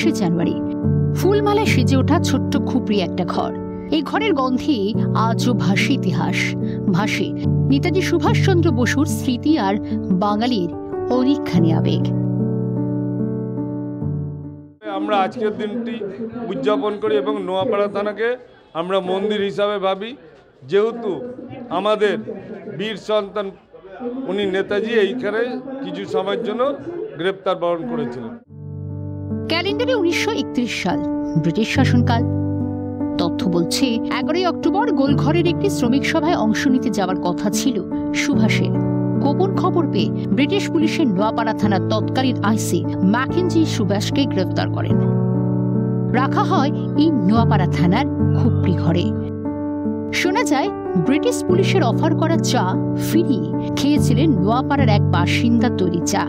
21শে জানুয়ারি। ফুলমালা সেজে ওঠা ছোট্ট খুপড়ি একটা ঘর। এই ঘরের গন্ধে আজও ভাসে ইতিহাস, ভাসে নেতাজি সুভাষচন্দ্র বসুর স্মৃতি আর বাঙালির অনেকখানি আবেগ। আমরা আজকের দিনটি উদযাপন করি এবং নোয়াপাড়া থানাকে আমরা মন্দির হিসাবে ভাবি, যেহেতু আমাদের বীর সন্তান উনি নেতাজি এইখানে কিছু সময়ের জন্য গ্রেপ্তার বরণ করেছিলেন। ক্যালেন্ডারে 1931 সাল, ব্রিটিশ শাসনকাল। তথ্য বলছে 11 অক্টোবর গোলঘরের একটি শ্রমিক সভায় অংশ নিতে যাওয়ার কথা ছিল সুভাষের। গোপন খবর পেয়ে ব্রিটিশ পুলিশের নোয়াপাড়া থানার তৎকালীন আইসি ম্যাকেঞ্জি সুভাষকে গ্রেফতার করেন। রাখা হয় এই নোয়াপাড়া থানার খুপড়ি ঘরে। শোনা যায় ব্রিটিশ পুলিশের অফার করা চা ফিরিয়ে খেয়েছিলেন নোয়াপাড়ার এক বাসিন্দার তৈরি চা।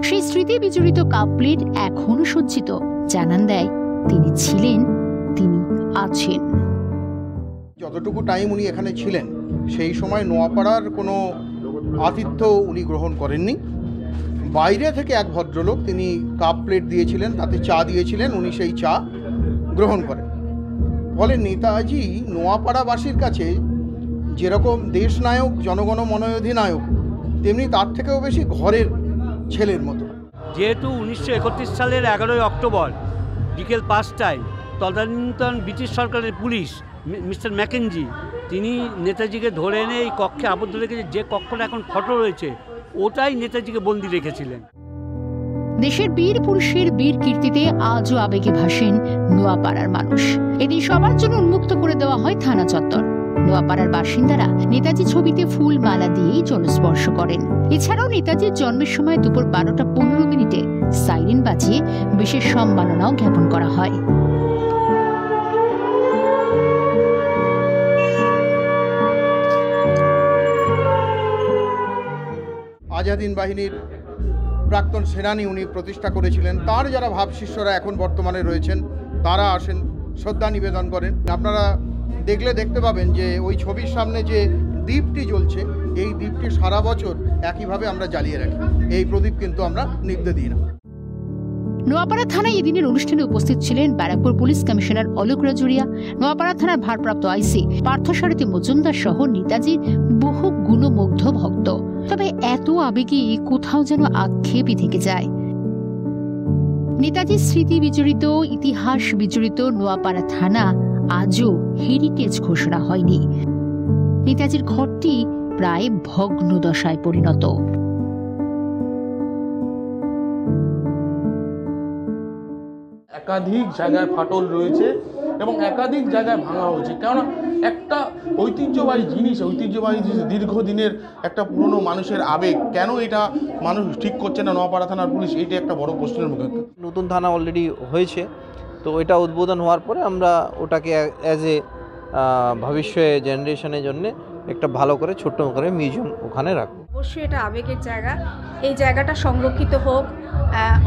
সেই স্মৃতি বিজড়িত কাপ প্লেট এখনো সজ্জিত, জানান দেয় তিনি ছিলেন, তিনি আছেন। যতটুকু টাইম উনি এখানে ছিলেন সেই সময় নোয়াপাড়ার কোনো আতিথ্য উনি গ্রহণ করেননি। বাইরে থেকে এক ভদ্রলোক তিনি কাপ প্লেট দিয়েছিলেন, তাতে চা দিয়েছিলেন, উনি সেই চা গ্রহণ করেন। ফলে নেতাজি নোয়াপাড়াবাসীর কাছে যেরকম দেশনায়ক, জনগণ মনোধিনায়ক, তেমনি তার থেকেও বেশি ঘরের ছেলের মতো। যেহেতু 1931 সালের 11 অক্টোবর বিকেল 5টায় তদানীন্তন ব্রিটিশ সরকারের পুলিশ মিস্টার ম্যাকেঞ্জি তিনি নেতাজিকে ধরে এনে এই কক্ষে আবদ্ধ রেখেছে, যে কক্ষটা এখন ফটো রয়েছে ওটাই নেতাজিকে বন্দি রেখেছিলেন। দেশের বীর পুরুষের বীর কীর্তিতে আজও আবেগে ভাসেন নোয়াপাড়ার মানুষ। এদিন সবার জন্য উন্মুক্ত করে দেওয়া হয় থানা চত্বর। নোয়াপাড়ার বাসিন্দারা নেতাজি ছবিতে ফুল মালা দিয়েই জলস্পর্শ করেন। এছাড়াও নেতাজির জন্মের সময় দুপুর 12:15 সাইরেন বাজিয়ে বিশেষ সম্মাননাও জ্ঞাপন করা হয়। আজাদিন বাহিনীর প্রাক্তন সেনানী উনি প্রতিষ্ঠা করেছিলেন। তার যারা ভাবশিষ্যরা এখন বর্তমানে রয়েছেন তারা আসেন, শ্রদ্ধা নিবেদন করেন। আপনারা দেখলে দেখতে পাবেন যে ওই ছবির সামনে যে দ্বীপটি জ্বলছে, এই দ্বীপটি সারা বছর একইভাবে আমরা জ্বালিয়ে রাখি। এই প্রদীপ কিন্তু আমরা নিভতে দিই না। নোয়াপাড়া থানায় এদিনের অনুষ্ঠানে উপস্থিত ছিলেন ব্যারাকপুর পুলিশ কমিশনার অলোক রাজুরিয়া, নোয়াপাড়া থানার ভারপ্রাপ্ত আইসি পার্থসারথী মজুমদার সহ নেতাজির বহু গুণমুগ্ধ ভক্ত। তবে এত আবেগে কোথাও যেন আক্ষেপই থেকে যায়। নেতাজির স্মৃতি বিজড়িত, ইতিহাস বিজড়িত নোয়াপাড়া থানা আজও হেরিটেজ ঘোষণা হয়নি। নেতাজির ঘরটি প্রায় ভগ্ন দশায় পরিণত। একাধিক জায়গায় ফাটল রয়েছে এবং একাধিক জায়গায় ভাঙা হয়েছে। কেননা একটা ঐতিহ্যবাহী জিনিস, দীর্ঘদিনের একটা পুরনো মানুষের আবেগ, কেন এটা মানুষ ঠিক করছে না নোয়াপাড়া থানার পুলিশ? এইটা একটা বড় প্রশ্নের মুখে। নতুন থানা অলরেডি হয়েছে, তো এটা উদ্বোধন হওয়ার পরে আমরা ওটাকে অ্যাজ এ ভবিষ্যৎ জেনারেশনের জন্য একটা ভালো করে ছোট্ট করে মিউজিয়াম ওখানে রাখবো। অবশ্যই এটা আবেগের জায়গা, এই জায়গাটা সংরক্ষিত হোক,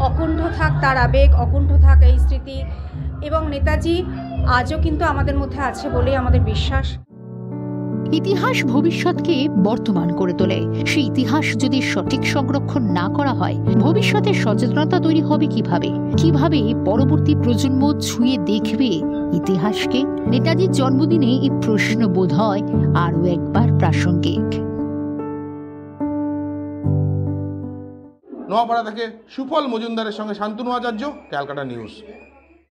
অকুণ্ঠ থাক তার আবেগ, অকুণ্ঠ থাক এই স্মৃতি। এবং নেতাজি আজও কিন্তু আমাদের মধ্যে আছে বলেই আমাদের বিশ্বাস। ইতিহাস ভবিষ্যৎকে বর্তমান করে তোলে। সেই ইতিহাস যদি সঠিক সংরক্ষণ না করা হয়, ভবিষ্যতের সচেতনতা তৈরি হবে কিভাবে? কিভাবে পরবর্তী প্রজন্ম ছুঁয়ে দেখবে ইতিহাসকে? নেতাজির জন্মদিনে এই প্রশ্ন বোধ হয় আরও একবার প্রাসঙ্গিক। নোয়াপাড়া থেকে সুফল মজুমদারের সঙ্গে শান্তনু আচার্য, ক্যালকাটা নিউজ।